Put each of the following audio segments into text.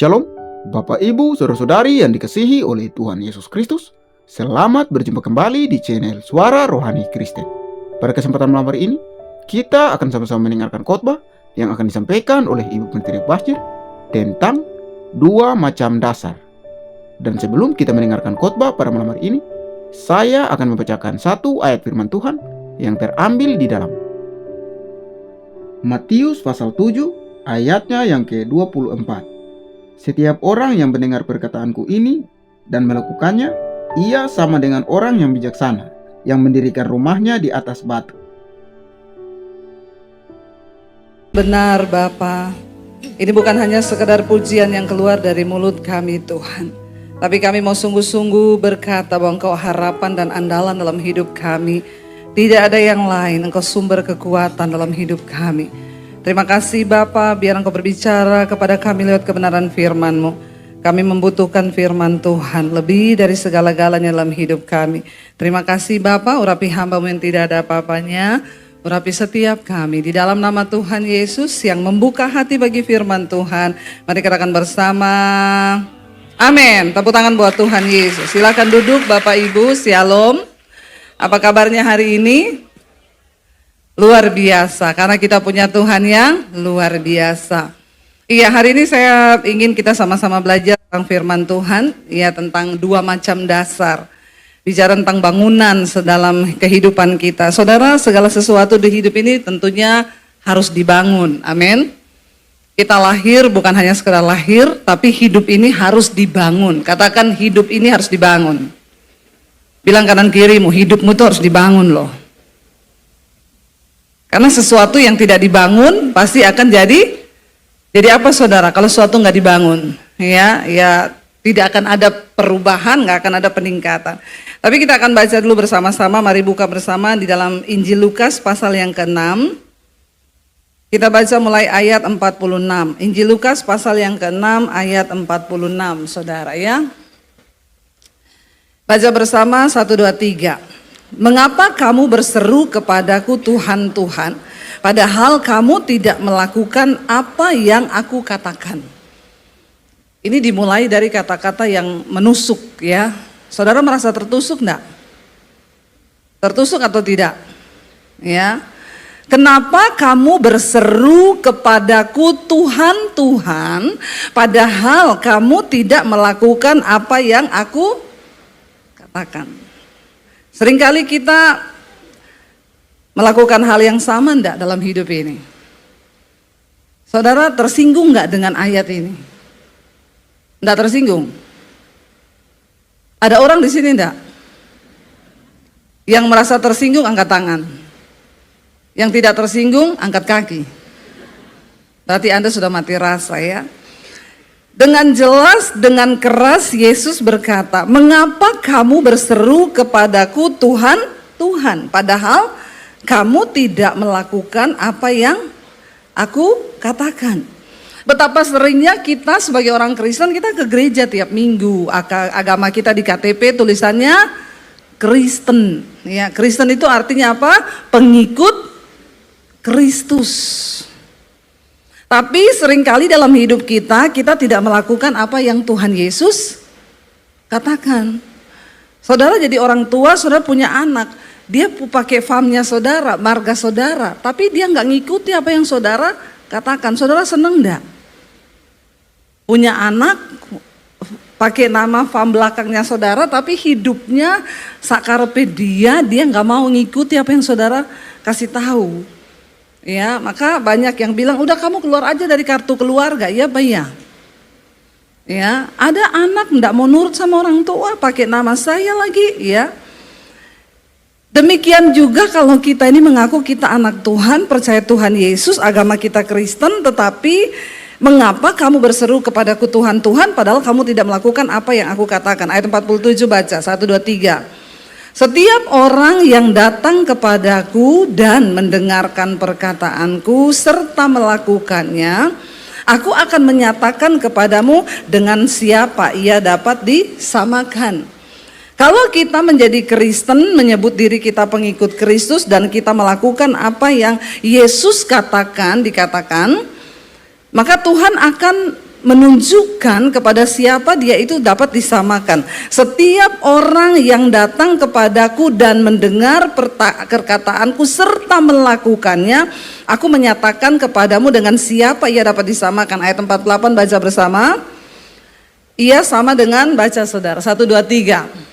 Shalom, Bapak Ibu, Saudara-saudari yang dikasihi oleh Tuhan Yesus Kristus. Selamat berjumpa kembali di channel Suara Rohani Kristen. Pada kesempatan malam hari ini, kita akan sama-sama mendengarkan khotbah yang akan disampaikan oleh Ibu Menteri Basjir tentang dua macam dasar. Dan sebelum kita mendengarkan khotbah pada malam hari ini, saya akan membacakan satu ayat firman Tuhan yang terambil di dalam Matius pasal 7 ayatnya yang ke-24. Setiap orang yang mendengar perkataanku ini dan melakukannya, ia sama dengan orang yang bijaksana, yang mendirikan rumahnya di atas batu. Benar Bapa, ini bukan hanya sekedar pujian yang keluar dari mulut kami Tuhan, tapi kami mau sungguh-sungguh berkata bahwa Engkau harapan dan andalan dalam hidup kami. Tidak ada yang lain, Engkau sumber kekuatan dalam hidup kami. Terima kasih Bapa, biar Engkau berbicara kepada kami lewat kebenaran firman-Mu. Kami membutuhkan firman Tuhan lebih dari segala-galanya dalam hidup kami. Terima kasih Bapa, urapi hamba-Mu yang tidak ada apa-apanya, urapi setiap kami. Di dalam nama Tuhan Yesus yang membuka hati bagi firman Tuhan, mari katakan bersama, amin. Tepuk tangan buat Tuhan Yesus. Silakan duduk Bapak Ibu, shalom. Apa kabarnya hari ini? Luar biasa, karena kita punya Tuhan yang luar biasa. Iya, hari ini saya ingin kita sama-sama belajar tentang firman Tuhan, ya, tentang dua macam dasar. Bicara tentang bangunan sedalam kehidupan kita. Saudara, segala sesuatu di hidup ini tentunya harus dibangun, amin. Kita lahir bukan hanya sekedar lahir, tapi hidup ini harus dibangun. Katakan hidup ini harus dibangun. Bilang kanan kirimu, hidupmu tuh harus dibangun loh. Karena sesuatu yang tidak dibangun pasti akan jadi apa saudara? Kalau sesuatu nggak dibangun, ya tidak akan ada perubahan, nggak akan ada peningkatan. Tapi kita akan baca dulu bersama-sama. Mari buka bersama di dalam Injil Lukas pasal yang ke-6. Kita baca mulai ayat 46. Injil Lukas pasal yang ke-6 ayat 46, saudara ya. Baca bersama 1, 2, 3. Mengapa kamu berseru kepadaku Tuhan, Tuhan, padahal kamu tidak melakukan apa yang aku katakan? Ini dimulai dari kata-kata yang menusuk ya. Saudara merasa tertusuk enggak? Tertusuk atau tidak? Ya. Kenapa kamu berseru kepadaku Tuhan, Tuhan, padahal kamu tidak melakukan apa yang aku katakan? Seringkali kita melakukan hal yang sama enggak dalam hidup ini? Saudara tersinggung enggak dengan ayat ini? Enggak tersinggung? Ada orang di sini enggak? Yang merasa tersinggung angkat tangan. Yang tidak tersinggung angkat kaki. Berarti Anda sudah mati rasa ya. Dengan jelas, dengan keras Yesus berkata, mengapa kamu berseru kepadaku Tuhan, Tuhan, padahal kamu tidak melakukan apa yang aku katakan. Betapa seringnya kita sebagai orang Kristen, kita ke gereja tiap minggu, agama kita di KTP tulisannya Kristen. Ya, Kristen itu artinya apa? Pengikut Kristus. Tapi seringkali dalam hidup kita tidak melakukan apa yang Tuhan Yesus katakan. Saudara jadi orang tua, saudara punya anak, dia pakai famnya saudara, marga saudara, tapi dia nggak ngikuti apa yang saudara katakan. Saudara seneng enggak? Punya anak, pakai nama fam belakangnya saudara, tapi hidupnya sakarepe dia nggak mau ngikuti apa yang saudara kasih tahu. Ya, maka banyak yang bilang, udah kamu keluar aja dari kartu keluarga, ya Pak ya. Ya, ada anak enggak mau nurut sama orang tua, pakai nama saya lagi, ya. Demikian juga kalau kita ini mengaku kita anak Tuhan, percaya Tuhan Yesus, agama kita Kristen, tetapi mengapa kamu berseru kepadaku Tuhan, Tuhan, padahal kamu tidak melakukan apa yang aku katakan. Ayat 47 baca, 1, 2, 3. Setiap orang yang datang kepadaku dan mendengarkan perkataanku serta melakukannya, aku akan menyatakan kepadamu dengan siapa ia dapat disamakan. Kalau kita menjadi Kristen, menyebut diri kita pengikut Kristus dan kita melakukan apa yang Yesus dikatakan, maka Tuhan akan menunjukkan kepada siapa dia itu dapat disamakan. Setiap orang yang datang kepadaku dan mendengar perkataanku serta melakukannya, aku menyatakan kepadamu dengan siapa ia dapat disamakan. Ayat 48 baca bersama. Ia sama dengan, baca saudara, 1, 2, 3.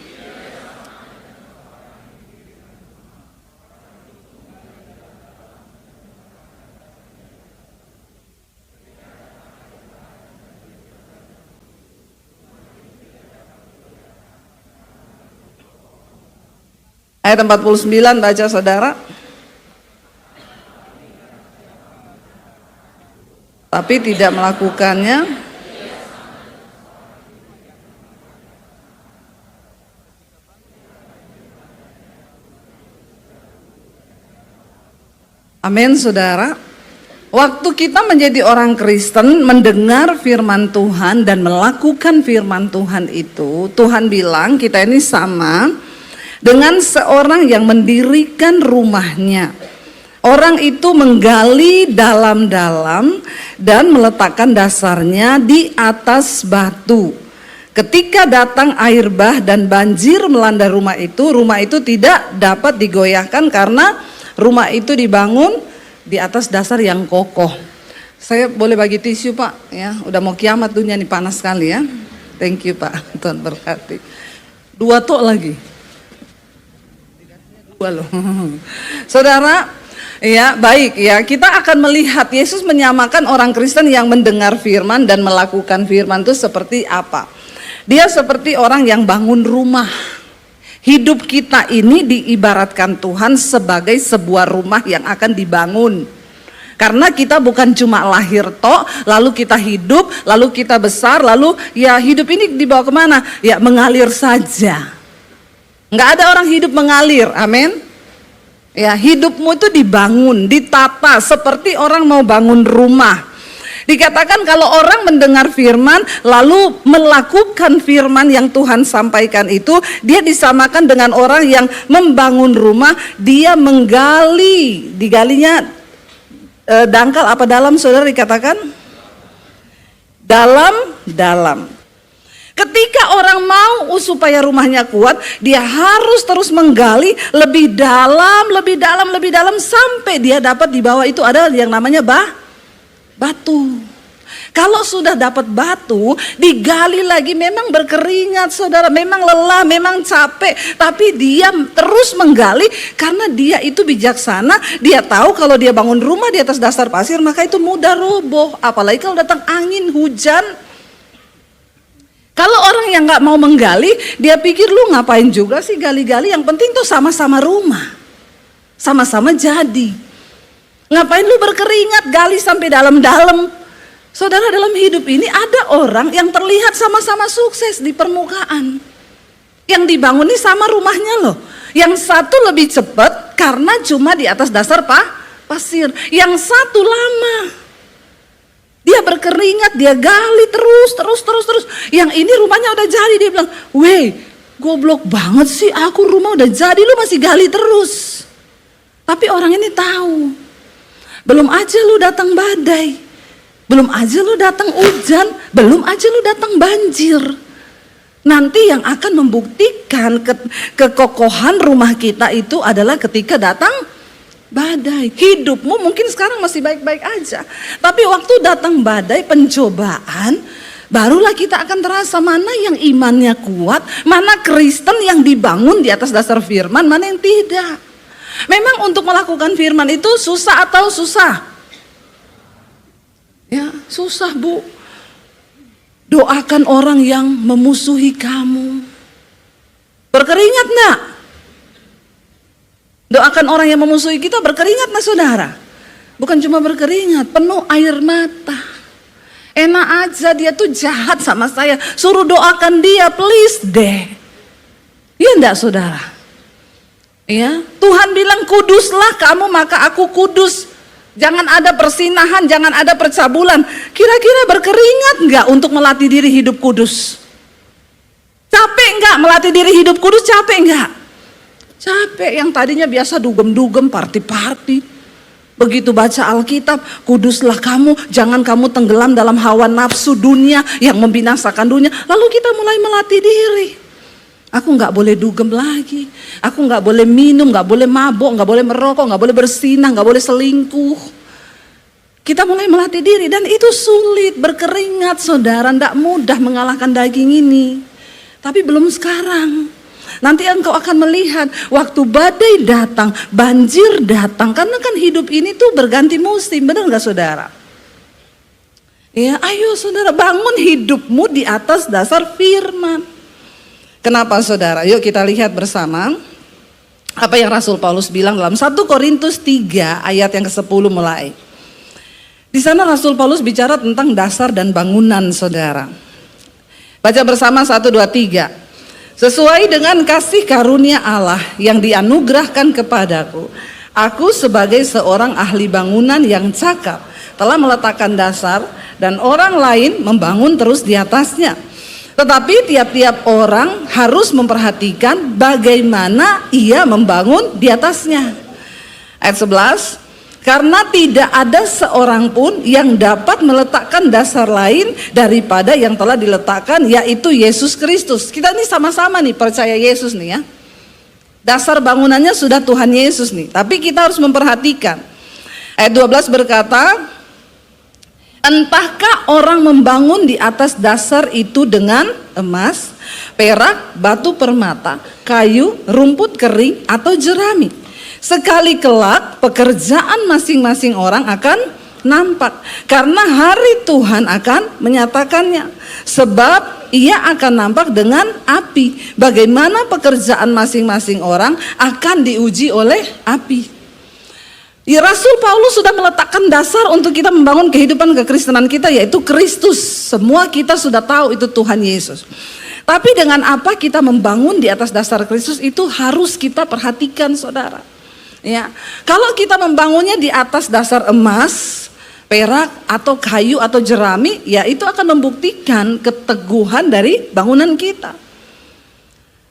Ayat 49 baca saudara. Tapi tidak melakukannya. Amin saudara. Waktu kita menjadi orang Kristen, mendengar firman Tuhan dan melakukan firman Tuhan itu, Tuhan bilang kita ini sama dengan seorang yang mendirikan rumahnya. Orang itu menggali dalam-dalam dan meletakkan dasarnya di atas batu. Ketika datang air bah dan banjir melanda rumah itu tidak dapat digoyahkan karena rumah itu dibangun di atas dasar yang kokoh. Saya boleh bagi tisu Pak ya, udah mau kiamat dunia nih, panas sekali ya. Thank you Pak, Tuhan berkati. 2 tok lagi. Loh. Saudara, ya baik ya, kita akan melihat Yesus menyamakan orang Kristen yang mendengar firman dan melakukan firman itu seperti apa. Dia seperti orang yang bangun rumah. Hidup kita ini diibaratkan Tuhan sebagai sebuah rumah yang akan dibangun. Karena kita bukan cuma lahir tok, lalu kita hidup, lalu kita besar, lalu ya hidup ini dibawa kemana? Ya mengalir saja. Nggak ada orang hidup mengalir, amin. Ya, hidupmu itu dibangun, ditata seperti orang mau bangun rumah. Dikatakan kalau orang mendengar firman lalu melakukan firman yang Tuhan sampaikan itu, dia disamakan dengan orang yang membangun rumah. Dia menggali, digalinya dangkal apa dalam, saudara, dikatakan? Dalam. Ketika orang mau supaya rumahnya kuat, dia harus terus menggali lebih dalam sampai dia dapat di bawah itu ada yang namanya batu. Kalau sudah dapat batu, digali lagi, memang berkeringat saudara, memang lelah, memang capek, tapi dia terus menggali karena dia itu bijaksana. Dia tahu kalau dia bangun rumah di atas dasar pasir maka itu mudah roboh, apalagi kalau datang angin, hujan. Kalau orang yang nggak mau menggali, dia pikir lu ngapain juga sih gali-gali, yang penting tuh sama-sama rumah, sama-sama jadi. Ngapain lu berkeringat gali sampai dalam-dalam? Saudara, dalam hidup ini ada orang yang terlihat sama-sama sukses di permukaan. Yang dibangun ini sama rumahnya loh. Yang satu lebih cepat karena cuma di atas dasar pasir. Yang satu lama. Dia berkeringat, dia gali terus. Yang ini rumahnya udah jadi, dia bilang, "Weh, goblok banget sih, aku rumah udah jadi, lu masih gali terus." Tapi orang ini tahu, belum aja lu datang badai, belum aja lu datang hujan, belum aja lu datang banjir. Nanti yang akan membuktikan kekokohan rumah kita itu adalah ketika datang badai. Hidupmu mungkin sekarang masih baik-baik aja, tapi waktu datang badai, pencobaan, barulah kita akan terasa mana yang imannya kuat, mana Kristen yang dibangun di atas dasar firman, mana yang tidak. Memang untuk melakukan firman itu susah atau susah? Ya, susah Bu. Doakan orang yang memusuhi kamu. Berkeringat enggak? Doakan orang yang memusuhi kita, berkeringat nah saudara. Bukan cuma berkeringat, penuh air mata. Enak aja dia tuh jahat sama saya, suruh doakan dia, please deh. Iya enggak saudara? Ya, Tuhan bilang kuduslah kamu maka aku kudus. Jangan ada persinahan, jangan ada percabulan. Kira-kira berkeringat enggak untuk melatih diri hidup kudus? Capek enggak melatih diri hidup kudus? Capek enggak? Capek. Yang tadinya biasa dugem-dugem, party-party, Begitu baca Alkitab, kuduslah kamu, jangan kamu tenggelam dalam hawa nafsu dunia yang membinasakan dunia. Lalu kita mulai melatih diri. Aku nggak boleh dugem lagi, aku nggak boleh minum, nggak boleh mabuk, nggak boleh merokok, nggak boleh bersinah, nggak boleh selingkuh. Kita mulai melatih diri dan itu sulit, berkeringat saudara, tidak mudah mengalahkan daging ini. Tapi belum sekarang. Nanti engkau akan melihat waktu badai datang, banjir datang. Karena kan hidup ini tuh berganti musim, benar gak saudara? Ya, ayo saudara bangun hidupmu di atas dasar firman. Kenapa saudara? Yuk kita lihat bersama apa yang Rasul Paulus bilang dalam 1 Korintus 3 ayat yang ke-10 mulai. Di sana Rasul Paulus bicara tentang dasar dan bangunan saudara. Baca bersama 1, 2, 3. Sesuai dengan kasih karunia Allah yang dianugerahkan kepadaku, aku sebagai seorang ahli bangunan yang cakap telah meletakkan dasar dan orang lain membangun terus di atasnya. Tetapi tiap-tiap orang harus memperhatikan bagaimana ia membangun di atasnya. Ayat 11. Karena tidak ada seorang pun yang dapat meletakkan dasar lain daripada yang telah diletakkan, yaitu Yesus Kristus. Kita ini sama-sama nih percaya Yesus nih ya. Dasar bangunannya sudah Tuhan Yesus nih. Tapi kita harus memperhatikan. Ayat 12 berkata, entahkah orang membangun di atas dasar itu dengan emas, perak, batu permata, kayu, rumput kering, atau jerami. Sekali kelak pekerjaan masing-masing orang akan nampak, karena hari Tuhan akan menyatakannya. Sebab ia akan nampak dengan api. Bagaimana pekerjaan masing-masing orang akan diuji oleh api. Ya, Rasul Paulus sudah meletakkan dasar untuk kita membangun kehidupan kekristenan kita, yaitu Kristus. Semua kita sudah tahu itu Tuhan Yesus. Tapi dengan apa kita membangun di atas dasar Kristus itu harus kita perhatikan saudara. Ya, kalau kita membangunnya di atas dasar emas, perak atau kayu atau jerami, ya itu akan membuktikan keteguhan dari bangunan kita.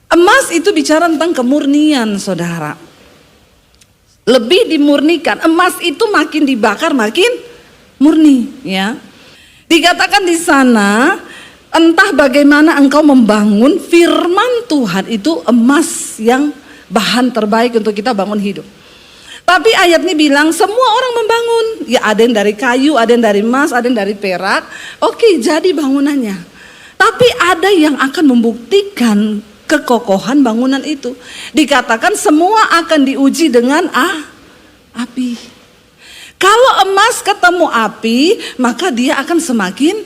Emas itu bicara tentang kemurnian saudara. Lebih dimurnikan, emas itu makin dibakar makin murni ya. Dikatakan di sana, entah bagaimana engkau membangun, firman Tuhan itu emas yang bahan terbaik untuk kita bangun hidup. Tapi ayat ini bilang semua orang membangun. Ya ada yang dari kayu, ada yang dari emas, ada yang dari perak. Oke, jadi bangunannya. Tapi ada yang akan membuktikan kekokohan bangunan itu. Dikatakan semua akan diuji dengan api. Kalau emas ketemu api, maka dia akan semakin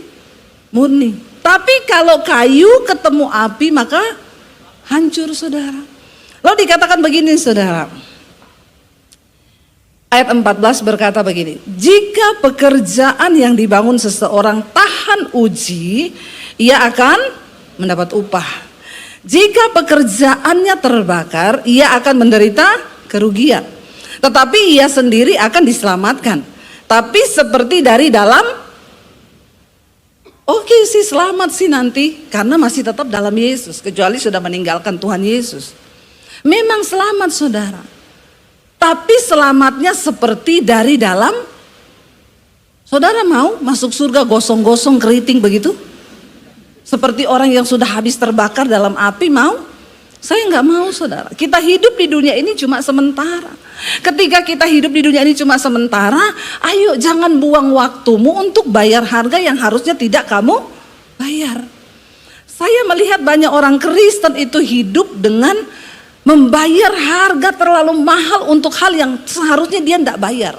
murni. Tapi kalau kayu ketemu api, maka hancur saudara. Lalu dikatakan begini saudara. Ayat 14 berkata begini, jika pekerjaan yang dibangun seseorang tahan uji, ia akan mendapat upah. Jika pekerjaannya terbakar, ia akan menderita kerugian. Tetapi ia sendiri akan diselamatkan. Tapi seperti dari dalam, oke sih selamat sih nanti, karena masih tetap dalam Yesus, kecuali sudah meninggalkan Tuhan Yesus. Memang selamat saudara. Tapi selamatnya seperti dari dalam. Saudara mau masuk surga gosong-gosong keriting begitu? Seperti orang yang sudah habis terbakar dalam api mau? Saya nggak mau saudara. Kita hidup di dunia ini cuma sementara. Ketika kita hidup di dunia ini cuma sementara, ayo jangan buang waktumu untuk bayar harga yang harusnya tidak kamu bayar. Saya melihat banyak orang Kristen itu hidup dengan membayar harga terlalu mahal untuk hal yang seharusnya dia tidak bayar.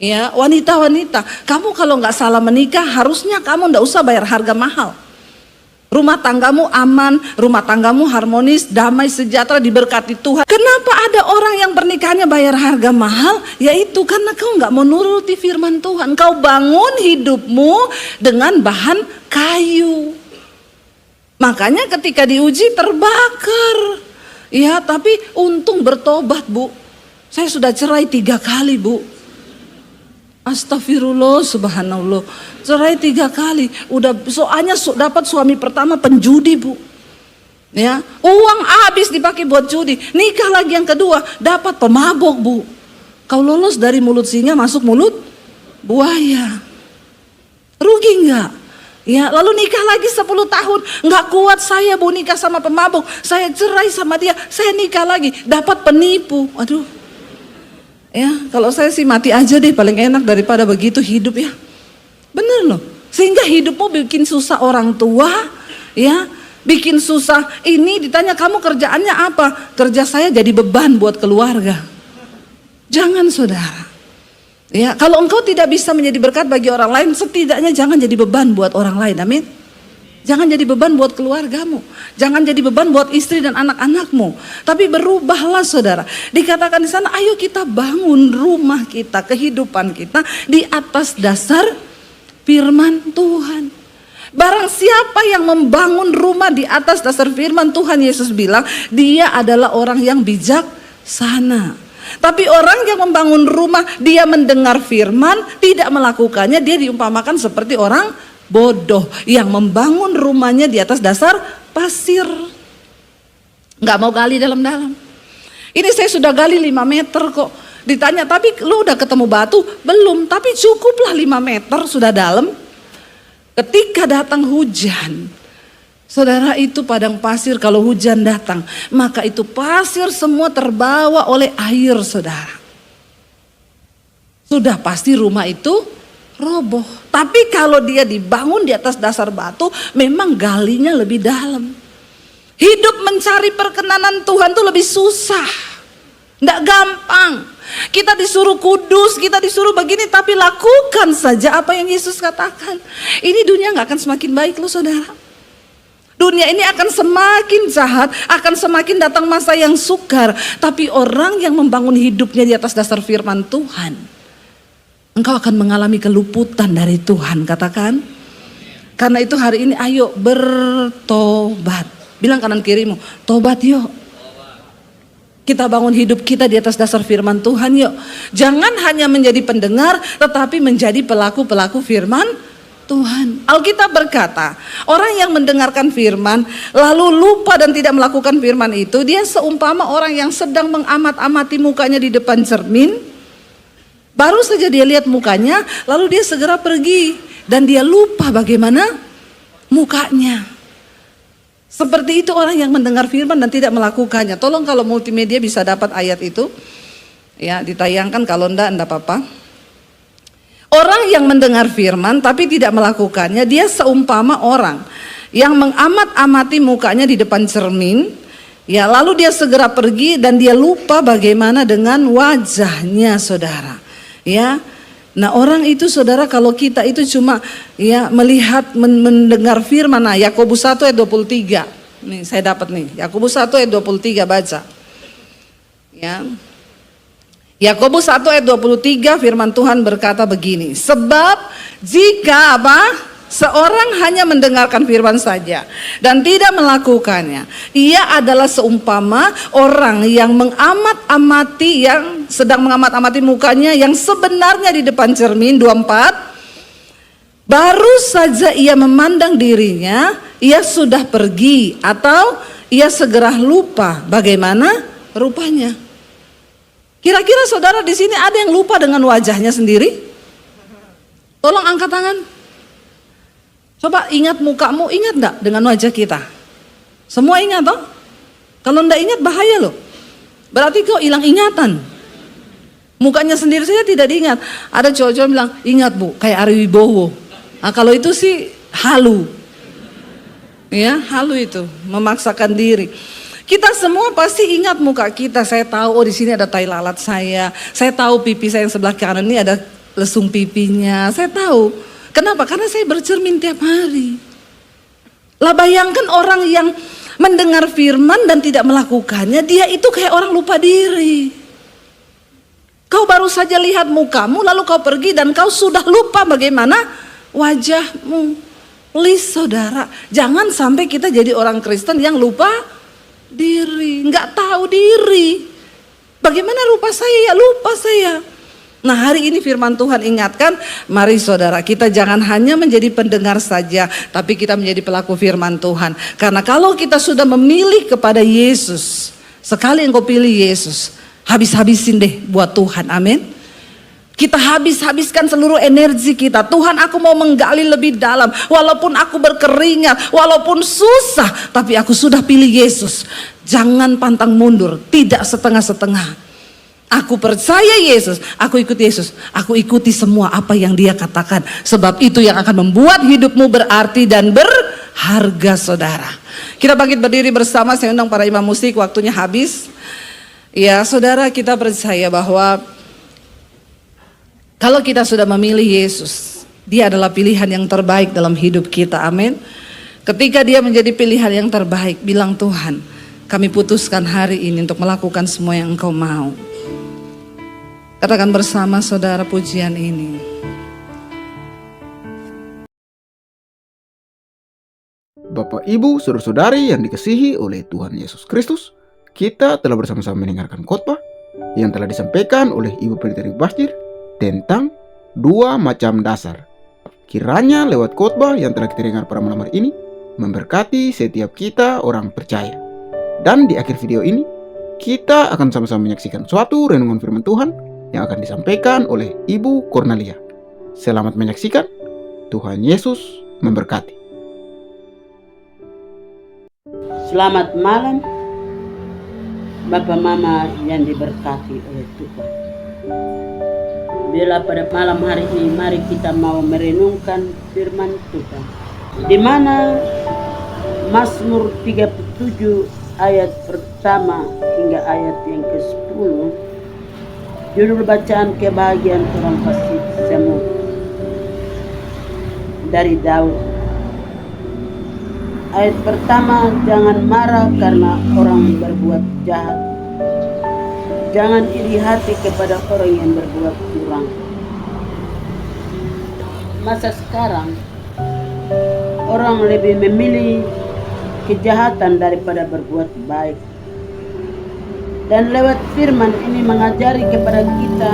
Ya, wanita-wanita, kamu kalau nggak salah menikah, harusnya kamu nggak usah bayar harga mahal. Rumah tanggamu aman, rumah tanggamu harmonis, damai, sejahtera, diberkati Tuhan. Kenapa ada orang yang pernikahannya bayar harga mahal? Yaitu karena kau nggak menuruti firman Tuhan. Kau bangun hidupmu dengan bahan kayu. Makanya ketika diuji terbakar. Ya, tapi untung bertobat bu. Saya sudah cerai 3 kali bu. Astagfirullah, subhanallah. Cerai 3 kali. Udah soalnya dapat suami pertama penjudi bu. Ya, uang habis dipakai buat judi. Nikah lagi yang kedua dapat pemabok bu. Kau lolos dari mulut singa masuk mulut buaya. Rugi nggak? Ya, lalu nikah lagi 10 tahun, nggak kuat saya mau nikah sama pemabuk, saya cerai sama dia, saya nikah lagi, dapat penipu. Aduh, ya kalau saya sih mati aja deh, paling enak daripada begitu hidup ya. Bener loh, sehingga hidupmu bikin susah orang tua, ya, bikin susah. Ini ditanya kamu kerjaannya apa? Kerja saya jadi beban buat keluarga. Jangan saudara. Ya, kalau engkau tidak bisa menjadi berkat bagi orang lain, setidaknya jangan jadi beban buat orang lain. Amin. Jangan jadi beban buat keluargamu. Jangan jadi beban buat istri dan anak-anakmu. Tapi berubahlah saudara. Dikatakan di sana, ayo kita bangun rumah kita, kehidupan kita di atas dasar firman Tuhan. Barang siapa yang membangun rumah di atas dasar firman Tuhan, Yesus bilang, dia adalah orang yang bijaksana. Tapi orang yang membangun rumah, dia mendengar firman, tidak melakukannya, dia diumpamakan seperti orang bodoh yang membangun rumahnya di atas dasar pasir. Nggak mau gali dalam-dalam. Ini saya sudah gali 5 meter kok. Ditanya, tapi lu udah ketemu batu? Belum, tapi cukuplah 5 meter sudah dalam. Ketika datang hujan, saudara, itu padang pasir kalau hujan datang, maka itu pasir semua terbawa oleh air saudara. Sudah pasti rumah itu roboh. Tapi kalau dia dibangun di atas dasar batu, memang galinya lebih dalam. Hidup mencari perkenanan Tuhan itu lebih susah. Tidak gampang. Kita disuruh kudus, kita disuruh begini, tapi lakukan saja apa yang Yesus katakan. Ini dunia gak akan semakin baik loh saudara. Dunia ini akan semakin jahat, akan semakin datang masa yang sukar. Tapi orang yang membangun hidupnya di atas dasar firman Tuhan, engkau akan mengalami keluputan dari Tuhan, katakan. Karena itu hari ini ayo bertobat. Bilang kanan kirimu, tobat yuk. Kita bangun hidup kita di atas dasar firman Tuhan yuk. Jangan hanya menjadi pendengar, tetapi menjadi pelaku-pelaku firman Tuhan. Alkitab berkata, orang yang mendengarkan firman lalu lupa dan tidak melakukan firman itu, dia seumpama orang yang sedang mengamat-amati mukanya di depan cermin. Baru saja dia lihat mukanya, lalu dia segera pergi dan dia lupa bagaimana mukanya. Seperti itu orang yang mendengar firman dan tidak melakukannya. Tolong kalau multimedia bisa dapat ayat itu, ya ditayangkan, kalau enggak apa-apa. Orang yang mendengar firman tapi tidak melakukannya, dia seumpama orang yang mengamat-amati mukanya di depan cermin, ya lalu dia segera pergi dan dia lupa bagaimana dengan wajahnya saudara. Ya, nah orang itu saudara, kalau kita itu cuma ya melihat mendengar firman, nah Yakobus 1 ayat 23, nih saya dapat nih, Yakobus 1 ayat 23 baca. Ya. Yakobus 1 ayat 23 firman Tuhan berkata begini, sebab jika seorang hanya mendengarkan firman saja dan tidak melakukannya, ia adalah seumpama orang yang mengamat-amati, yang sedang mengamat-amati mukanya yang sebenarnya di depan cermin. 24, baru saja ia memandang dirinya, ia sudah pergi atau ia segera lupa bagaimana rupanya. Kira-kira saudara di sini ada yang lupa dengan wajahnya sendiri? Tolong angkat tangan. Coba ingat mukamu, ingat enggak dengan wajah kita? Semua ingat toh? Kalau enggak ingat bahaya loh. Berarti kau hilang ingatan. Mukanya sendiri saja tidak diingat. Ada cowok-cowok bilang, ingat bu, kayak Ari Wibowo. Nah kalau itu sih halu. Ya, halu itu, memaksakan diri. Kita semua pasti ingat muka kita. Saya tahu, oh di sini ada tai lalat saya. Saya tahu pipi saya yang sebelah kanan ini ada lesung pipinya. Saya tahu. Kenapa? Karena saya bercermin tiap hari. Lah bayangkan orang yang mendengar firman dan tidak melakukannya, dia itu kayak orang lupa diri. Kau baru saja lihat mukamu, lalu kau pergi dan kau sudah lupa bagaimana wajahmu. Please saudara, jangan sampai kita jadi orang Kristen yang lupa diri, nggak tahu diri. Bagaimana rupa saya? Ya lupa saya. Nah hari ini firman Tuhan ingatkan, mari saudara kita jangan hanya menjadi pendengar saja, tapi kita menjadi pelaku firman Tuhan. Karena kalau kita sudah memilih kepada Yesus, sekali engkau pilih Yesus, habis-habisin deh buat Tuhan, amin. Kita habiskan seluruh energi kita. Tuhan, aku mau menggali lebih dalam. Walaupun aku berkeringat, walaupun susah, tapi aku sudah pilih Yesus. Jangan pantang mundur, tidak setengah-setengah. Aku percaya Yesus, aku ikut Yesus. Aku ikuti semua apa yang Dia katakan. Sebab itu yang akan membuat hidupmu berarti dan berharga, saudara. Kita bangkit berdiri bersama, saya undang para imam musik, waktunya habis. Ya saudara, kita percaya bahwa kalau kita sudah memilih Yesus, Dia adalah pilihan yang terbaik dalam hidup kita, amin. Ketika Dia menjadi pilihan yang terbaik, bilang, Tuhan, kami putuskan hari ini untuk melakukan semua yang Engkau mau. Katakan bersama saudara pujian ini. Bapak, Ibu, saudara-saudari yang dikasihi oleh Tuhan Yesus Kristus, kita telah bersama-sama mendengarkan khotbah yang telah disampaikan oleh Ibu Pendeta Basjir tentang 2 macam dasar. Kiranya lewat khotbah yang telah kita dengar pada malam hari ini memberkati setiap kita orang percaya. Dan di akhir video ini kita akan sama-sama menyaksikan suatu renungan firman Tuhan yang akan disampaikan oleh Ibu Cornelia. Selamat menyaksikan. Tuhan Yesus memberkati. Selamat malam Bapak Mama yang diberkati oleh Tuhan. Bila pada malam hari ini mari kita mau merenungkan firman Tuhan, di mana Mazmur 37 ayat pertama hingga ayat yang ke-10, judul bacaan kebahagiaan orang fasik semua dari Daud. Ayat pertama, jangan marah karena orang berbuat jahat. Jangan iri hati kepada orang yang berbuat curang. Masa sekarang, orang lebih memilih kejahatan daripada berbuat baik. Dan lewat firman ini mengajari kepada kita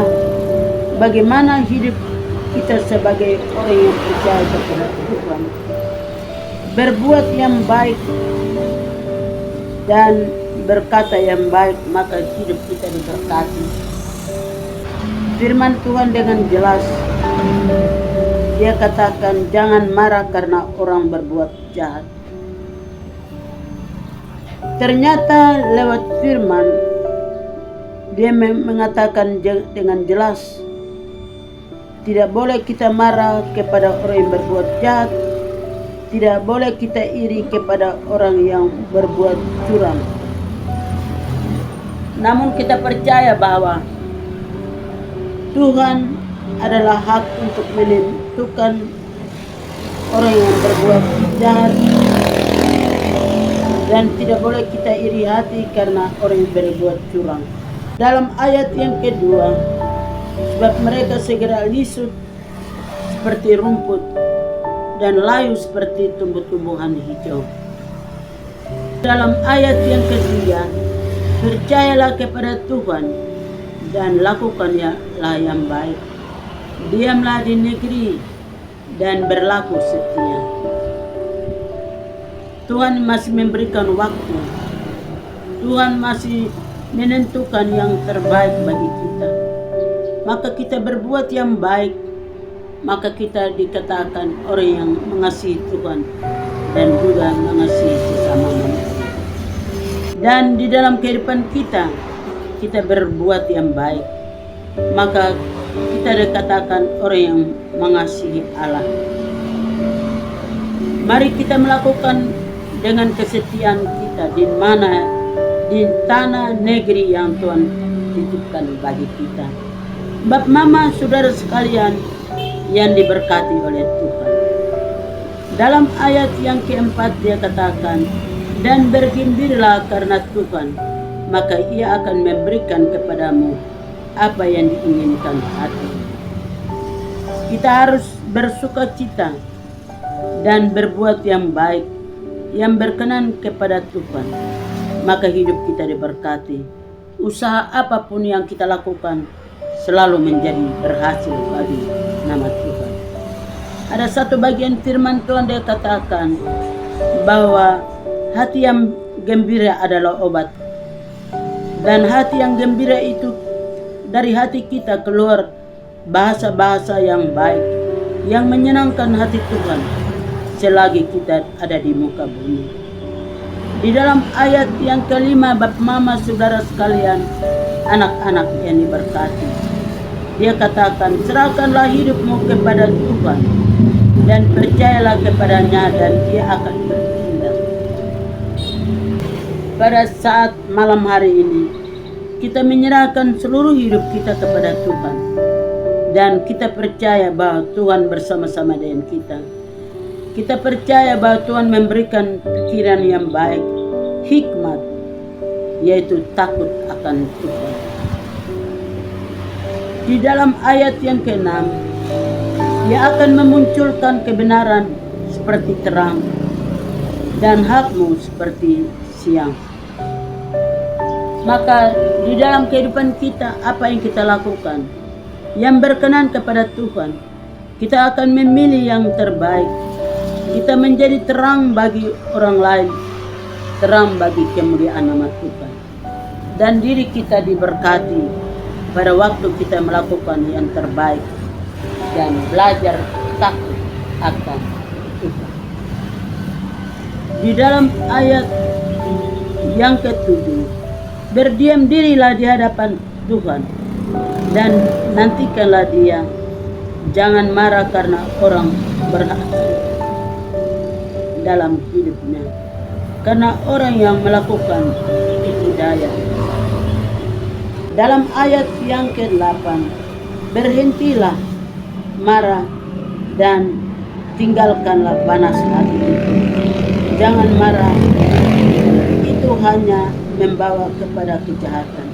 bagaimana hidup kita sebagai orang yang percaya kepada Tuhan. Berbuat yang baik dan berkata yang baik, maka hidup kita diberkati. Firman Tuhan dengan jelas, Dia katakan jangan marah karena orang berbuat jahat. Ternyata lewat firman Dia mengatakan dengan jelas, tidak boleh kita marah kepada orang yang berbuat jahat. Tidak boleh kita iri kepada orang yang berbuat curang. Namun kita percaya bahwa Tuhan adalah hak untuk menentukan orang yang berbuat jahat. Dan tidak boleh kita iri hati karena orang yang berbuat curang. Dalam ayat yang kedua, sebab mereka segera lisut seperti rumput dan layu seperti tumbuh-tumbuhan hijau. Dalam ayat yang ketiga, percayalah kepada Tuhan dan lakukanlah yang baik. Diamlah di negeri dan berlaku setia. Tuhan masih memberikan waktu. Tuhan masih menentukan yang terbaik bagi kita. Maka kita berbuat yang baik, maka kita dikatakan orang yang mengasihi Tuhan dan juga mengasihi sesama manusia. Dan di dalam kehidupan kita berbuat yang baik, maka kita dikatakan orang yang mengasihi Allah. Mari kita melakukan dengan kesetiaan kita di tanah negeri yang Tuhan titipkan bagi kita. Bapak, Mama, saudara sekalian yang diberkati oleh Tuhan. Dalam ayat yang keempat Dia katakan, dan bergembiralah karena Tuhan, maka Ia akan memberikan kepadamu apa yang diinginkan hati. Kita harus bersukacita dan berbuat yang baik, yang berkenan kepada Tuhan, maka hidup kita diberkati. Usaha apapun yang kita lakukan selalu menjadi berhasil bagi nama Tuhan. Ada satu bagian firman Tuhan Dia katakan bahwa hati yang gembira adalah obat Dan hati yang gembira itu dari hati kita keluar bahasa-bahasa yang baik, yang menyenangkan hati Tuhan selagi kita ada di muka bumi. Di dalam ayat yang kelima, Bapak Mama Saudara sekalian, anak-anak yang diberkati, dia katakan, serahkanlah hidupmu kepada Tuhan dan percayalah kepadanya dan dia akan bertindak. Pada saat malam hari ini, kita menyerahkan seluruh hidup kita kepada Tuhan. Dan kita percaya bahwa Tuhan bersama-sama dengan kita. Kita percaya bahwa Tuhan memberikan pikiran yang baik, hikmat, yaitu takut akan Tuhan. Di dalam ayat yang ke-6, Dia akan memunculkan kebenaran seperti terang dan hakmu seperti siang. Maka di dalam kehidupan kita, apa yang kita lakukan yang berkenan kepada Tuhan, kita akan memilih yang terbaik. Kita menjadi terang bagi orang lain, terang bagi kemuliaan nama Tuhan. Dan diri kita diberkati pada waktu kita melakukan yang terbaik dan belajar takut akan Tuhan. Di dalam ayat yang ke-7, berdiam dirilah di hadapan Tuhan dan nantikanlah Dia. Jangan marah karena orang berhasil dalam hidupnya, karena orang yang melakukan itu daya. Dalam ayat yang ke-8, berhentilah marah dan tinggalkanlah panas hati itu. Jangan marah, itu hanya membawa kepada kejahatan.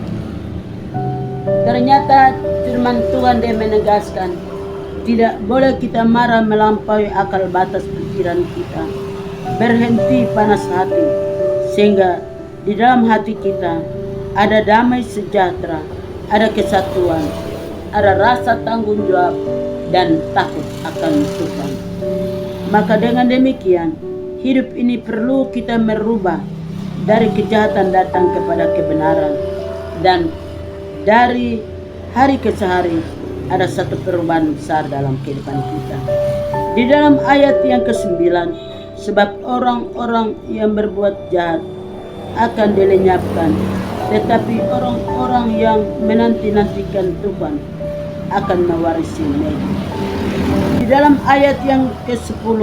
Ternyata firman Tuhan dia menegaskan, tidak boleh kita marah melampaui akal batas pikiran kita. Berhenti panas hati, sehingga di dalam hati kita ada damai sejahtera, ada kesatuan, ada rasa tanggung jawab dan takut akan Tuhan. Maka dengan demikian, hidup ini perlu kita merubah dari kejahatan datang kepada kebenaran, dan dari hari ke hari ada satu perubahan besar dalam kehidupan kita. Di dalam ayat yang ke-9, sebab orang-orang yang berbuat jahat akan dilenyapkan, tetapi orang-orang yang menanti-nantikan Tuhan akan mewarisi negeri. Di dalam ayat yang ke-10,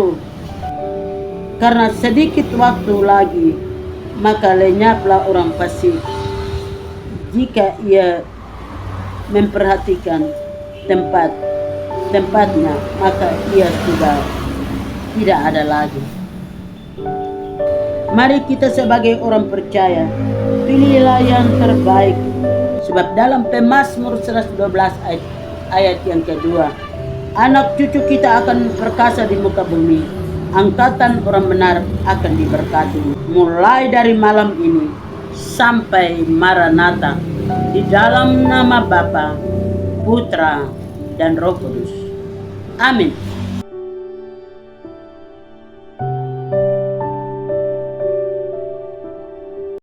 karena sedikit waktu lagi, maka lenyaplah orang fasik jika ia memperhatikan tempatnya, maka ia sudah tidak ada lagi. Mari kita sebagai orang percaya, pilihlah yang terbaik. Sebab dalam Pemazmur 112 ayat yang kedua, anak cucu kita akan perkasa di muka bumi, angkatan orang benar akan diberkati. Mulai dari malam ini sampai Maranatha, di dalam nama Bapa, Putra, dan Roh Kudus. Amin.